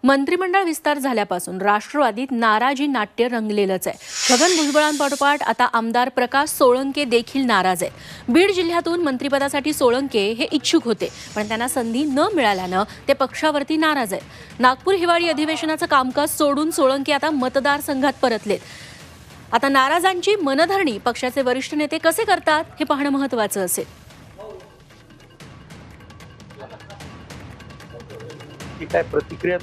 मंत्रिमंडळ विस्तार झाल्यापासून राष्ट्रवादीत नाराजी नाट्य रंगलेलंच आहे। छगन भुजबळांपाठोपाठ आता आमदार प्रकाश सोळंके देखील नाराज आहेत। बीड जिल्ह्यातून मंत्रिपदासाठी सोळंके हे इच्छुक होते, पण त्यांना संधी न मिळाल्यानं ते पक्षावरती नाराज आहेत। नागपूर हिवाळी अधिवेशनाचं कामकाज सोडून सोळंके आता मतदारसंघात परतलेत। आता नाराजांची मनधरणी पक्षाचे वरिष्ठ नेते कसे करतात हे पाहणं महत्त्वाचं असेल। काय प्रतिक्रिया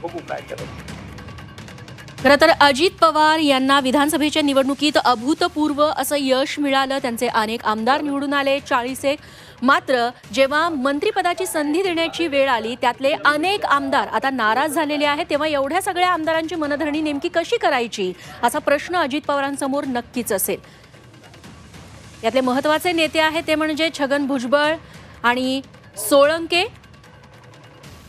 बघू काय करायचं। खरं तर अजित पवार यांना विधानसभेच्या निवडणुकीत अभूतपूर्व असं यश मिळालं। त्यांचे अनेक आमदार निवडून आले 41। मात्र जेव्हा मंत्रिपदाची संधी देण्याची वेळ आली त्यातले अनेक आमदार आता नाराज झालेले आहेत। तेव्हा एवढ्या सगळ्या आमदारांची मनधरणी नेमकी कशी करायची असा प्रश्न अजित पवारांसमोर नक्कीच असेल। यातले महत्त्वाचे नेते आहेत ते म्हणजे छगन भुजबळ आणि सोळंके।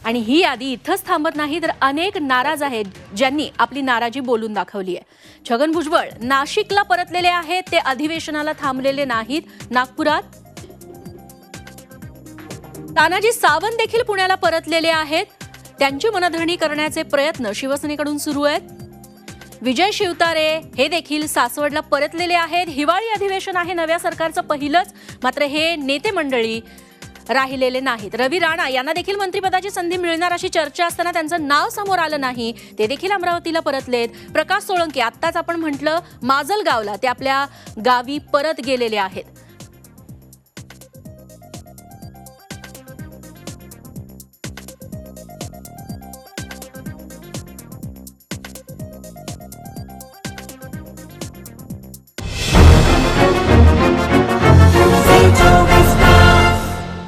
आणि ही यादी इथंच थांबत नाही, तर अनेक नाराज आहेत ज्यांनी आपली नाराजी बोलून दाखवली आहे। छगन भुजबळ नाशिकला परतलेले आहेत, ते अधिवेशनाला थांबलेले नाहीत। नागपुरात तानाजी सावंत देखील पुण्याला परतलेले आहेत। त्यांची मनधरणी करण्याचे प्रयत्न शिवसेनेकडून सुरू आहेत। विजय शिवतारे हे देखील सासवडला परतलेले आहेत। हिवाळी अधिवेशन आहे नव्या सरकारचं पहिलंच, मात्र हे नेते मंडळी राहिलेले नाहीत। रवी राणा यांना देखील मंत्रिपदाची संधी मिळणार अशी चर्चा असताना त्यांचं नाव समोर आलं नाही, ते देखील अमरावतीला परतलेत। प्रकाश सोळंके आत्ताच आपण म्हटलं माजलगावला, ते आपल्या गावी परत गेलेले आहेत।